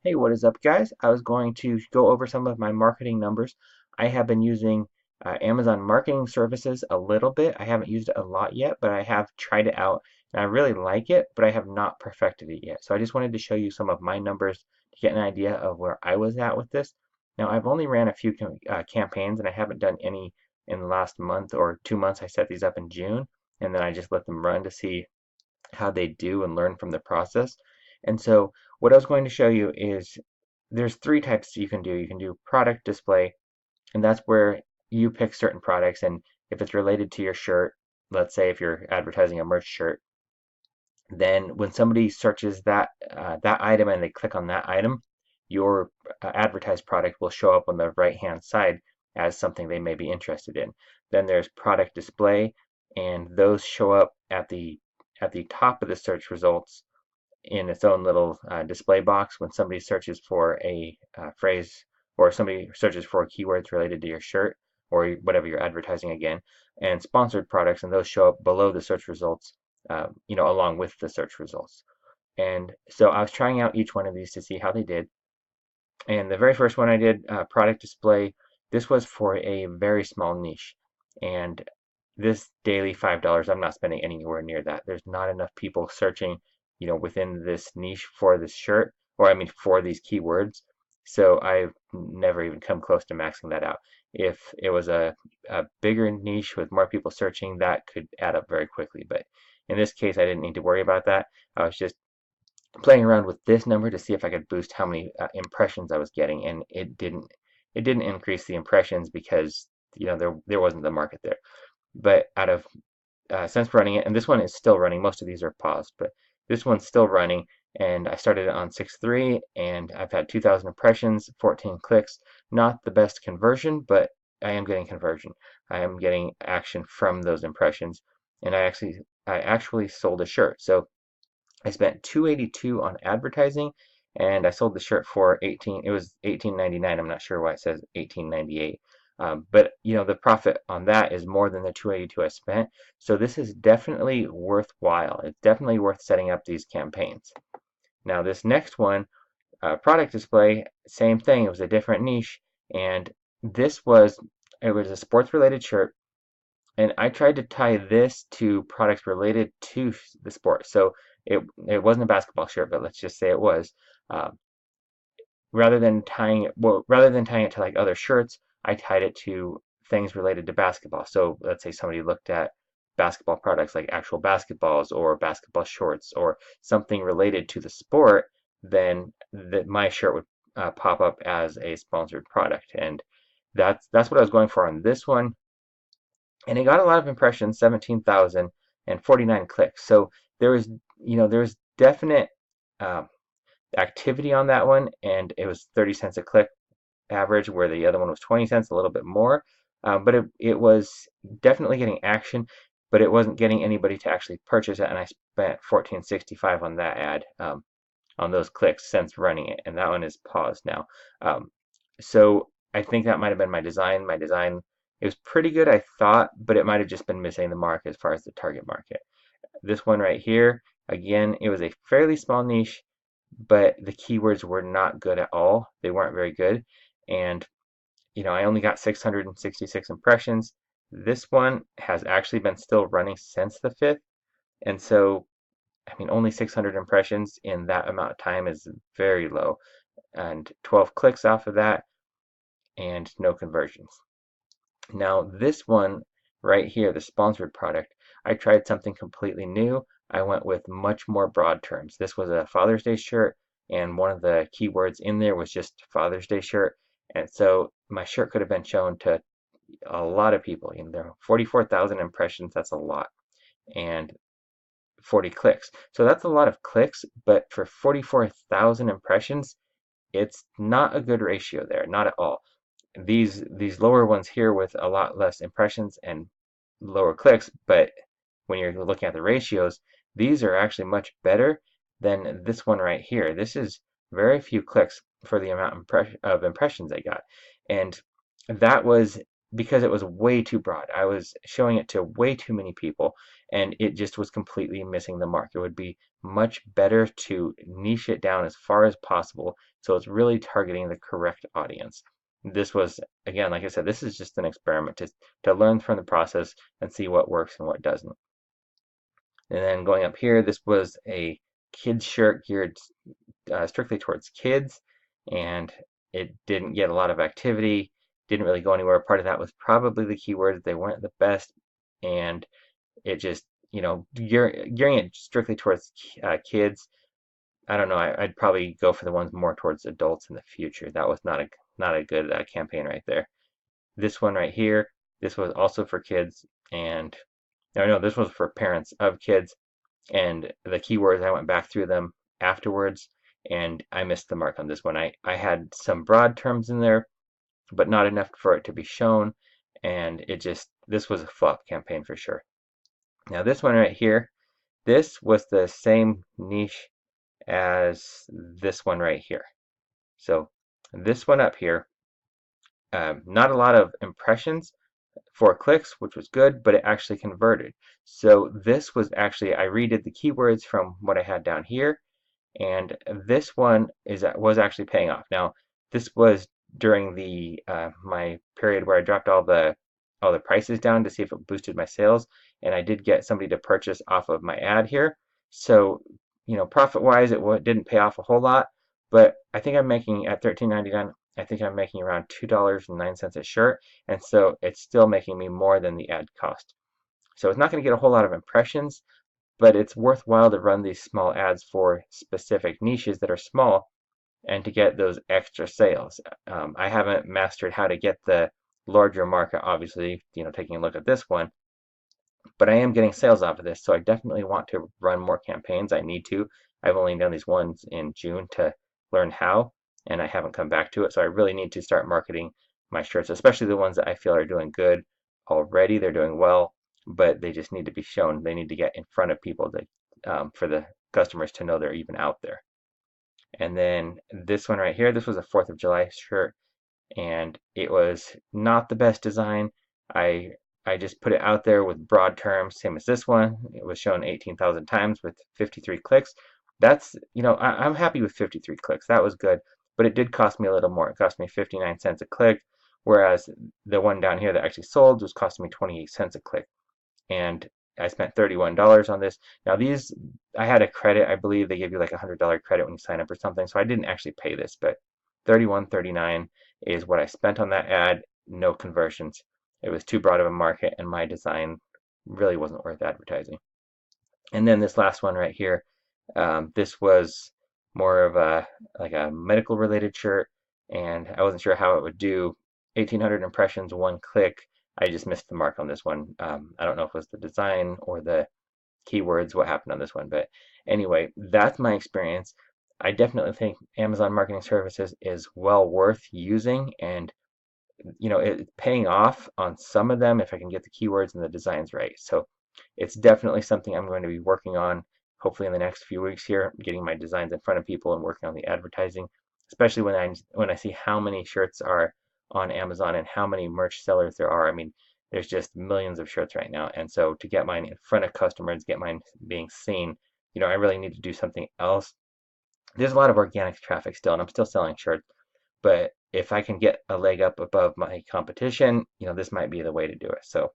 Hey, what is up, guys? I was going to go over some of my marketing numbers. I have been using Amazon Marketing Services a little bit. I haven't used it a lot yet, but I have tried it out and I really like it, but I have not perfected it yet. So I just wanted to show you some of my numbers to get an idea of where I was at with this. Now, I've only ran a few campaigns and I haven't done any in the last month or 2 months. I set these up in June and then I just let them run to see how they do and learn from the process. And so what I was going to show you is there's three types you can do. You can do product display, and that's where you pick certain products, and if it's related to your shirt, let's say if you're advertising a merch shirt, then when somebody searches that item and they click on that item, your advertised product will show up on the right hand side as something they may be interested in. Then there's product display, and those show up at the top of the search results in its own little display box when somebody searches for a phrase or somebody searches for keywords related to your shirt or whatever you're advertising again, and sponsored products, and those show up below the search results, along with the search results. And so I was trying out each one of these to see how they did. And the very first one I did, product display, this was for a very small niche. And this daily $5, I'm not spending anywhere near that. There's not enough people searching, within this niche for this shirt, or I mean for these keywords. So I've never even come close to maxing that out. If it was a bigger niche with more people searching, that could add up very quickly. But in this case, I didn't need to worry about that. I was just playing around with this number to see if I could boost how many impressions I was getting, and it didn't increase the impressions because there wasn't the market there. But out of since running it, and this one is still running, most of these are paused, but this one's still running, and I started it on 6/3, and I've had 2,000 impressions, 14 clicks. Not the best conversion, but I am getting conversion. I am getting action from those impressions, and I actually sold a shirt. So I spent 282 on advertising, and I sold the shirt for 18. It was 18.99. I'm not sure why it says 18.98. But the profit on that is more than the 282 I spent. So this is definitely worthwhile. It's definitely worth setting up these campaigns. Now this next one, product display, same thing. It was a different niche, and it was a sports related shirt, and I tried to tie this to products related to the sport. So it wasn't a basketball shirt, but let's just say it was. Uh, rather than tying it to like other shirts, I tied it to things related to basketball. So let's say somebody looked at basketball products like actual basketballs or basketball shorts or something related to the sport, then my shirt would pop up as a sponsored product, and that's what I was going for on this one, and it got a lot of impressions, 17,000 and 49 clicks. So there was definite um, activity on that one, and it was 30 cents a click average, where the other one was 20 cents, a little bit more. But it was definitely getting action, but it wasn't getting anybody to actually purchase it, and I spent 14.65 on that ad, on those clicks since running it, and that one is paused now. So I think that might have been my design. My design, it was pretty good, I thought, but it might have just been missing the mark as far as the target market. This one right here, again, it was a fairly small niche, but the keywords were not good at all. They weren't very good. And, I only got 666 impressions. This one has actually been still running since the 5th. And so, I mean, only 600 impressions in that amount of time is very low. And 12 clicks off of that, and no conversions. Now, this one right here, the sponsored product, I tried something completely new. I went with much more broad terms. This was a Father's Day shirt, and one of the keywords in there was just Father's Day shirt. And so my shirt could have been shown to a lot of people. There are 44,000 impressions, that's a lot, and 40 clicks. So that's a lot of clicks, but for 44,000 impressions, it's not a good ratio there, not at all. These lower ones here with a lot less impressions and lower clicks, but when you're looking at the ratios, these are actually much better than this one right here. This is very few clicks for the amount of impressions I got, and that was because it was way too broad. I was showing it to way too many people, and it just was completely missing the mark. It would be much better to niche it down as far as possible so it's really targeting the correct audience. This was, again, like I said, this is just an experiment to learn from the process and see what works and what doesn't. And then going up here, this was a kids shirt geared strictly towards kids, and it didn't get a lot of activity, didn't really go anywhere. Part of that was probably the keywords. They weren't the best, and it just, gearing it strictly towards kids, I don't know. I'd probably go for the ones more towards adults in the future. That was not a good campaign right there. This one right here, this was also for kids, and no, this was for parents of kids, and the keywords, I went back through them afterwards, and I missed the mark on this one. I had some broad terms in there, but not enough for it to be shown, and this was a flop campaign for sure. Now this one right here, this was the same niche as this one right here. So this one up here, not a lot of impressions, 4 clicks, which was good, but it actually converted. So this was actually, I redid the keywords from what I had down here, and this one was actually paying off. Now, this was during the my period where I dropped all the prices down to see if it boosted my sales, and I did get somebody to purchase off of my ad here. So, profit-wise, it didn't pay off a whole lot, but I think I'm making at $13.99. I think I'm making around $2.09 a shirt, and so it's still making me more than the ad cost. So it's not going to get a whole lot of impressions, but it's worthwhile to run these small ads for specific niches that are small and to get those extra sales. I haven't mastered how to get the larger market, obviously, taking a look at this one, but I am getting sales off of this, so I definitely want to run more campaigns. I need to. I've only done these ones in June to learn how, and I haven't come back to it, so I really need to start marketing my shirts, especially the ones that I feel are doing good already. They're doing well, but they just need to be shown. They need to get in front of people for the customers to know they're even out there. And then this one right here, this was a 4th of July shirt, and it was not the best design. I I just put it out there with broad terms, same as this one. It was shown 18,000 times with 53 clicks. That's, I'm happy with 53 clicks. That was good, but it did cost me a little more. It cost me 59 cents a click, whereas the one down here that actually sold was costing me 28 cents a click. And I spent $31 on this. Now these, I had a credit. I believe they give you like a $100 credit when you sign up or something, so I didn't actually pay this, but $31.39 is what I spent on that ad. No conversions. It was too broad of a market, and my design really wasn't worth advertising. And then this last one right here, this was more of a medical related shirt, and I wasn't sure how it would do. 1,800 impressions, 1 click. I just missed the mark on this one. I don't know if it was the design or the keywords, what happened on this one, but anyway, that's my experience. I definitely think Amazon Marketing Services is well worth using, and it's paying off on some of them if I can get the keywords and the designs right. So it's definitely something I'm going to be working on, hopefully in the next few weeks here, getting my designs in front of people and working on the advertising, especially when I see how many shirts are on Amazon and how many merch sellers there are. I mean, there's just millions of shirts right now, and so to get mine in front of customers, get mine being seen, I really need to do something else. There's a lot of organic traffic still, and I'm still selling shirts, but if I can get a leg up above my competition, this might be the way to do it. So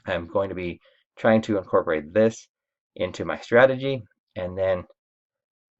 I'm going to be trying to incorporate this into my strategy, and then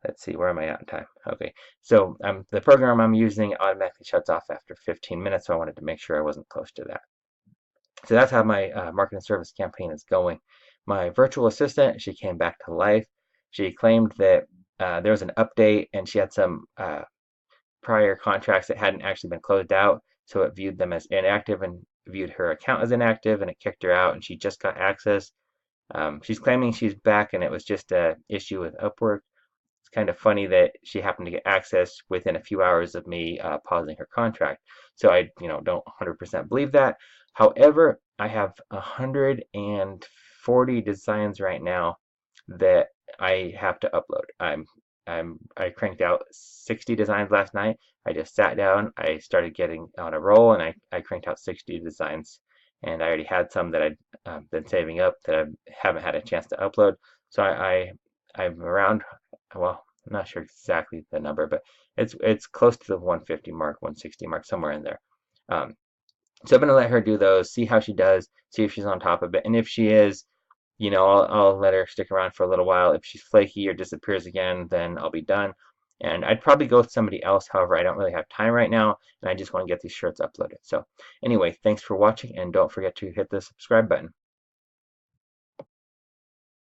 let's see, where am I at in time? Okay, so the program I'm using automatically shuts off after 15 minutes, so I wanted to make sure I wasn't close to that. So that's how my marketing service campaign is going. My virtual assistant, she came back to life. She claimed that there was an update, and she had some prior contracts that hadn't actually been closed out, so it viewed them as inactive and viewed her account as inactive, and it kicked her out, and she just got access. She's claiming she's back, and it was just an issue with Upwork. It's kind of funny that she happened to get access within a few hours of me pausing her contract. So I, don't 100% believe that. However, I have 140 designs right now that I have to upload. I cranked out 60 designs last night. I just sat down, I started getting on a roll, and I cranked out 60 designs. And I already had some that I'd been saving up that I haven't had a chance to upload. So I'm around, well, I'm not sure exactly the number, but it's close to the 150 mark, 160 mark, somewhere in there. Um, so I'm gonna let her do those, see how she does, see if she's on top of it, and if she is, I'll let her stick around for a little while. If she's flaky or disappears again, then I'll be done. And I'd probably go with somebody else. However, I don't really have time right now, and I just want to get these shirts uploaded. So anyway, thanks for watching, and don't forget to hit the subscribe button.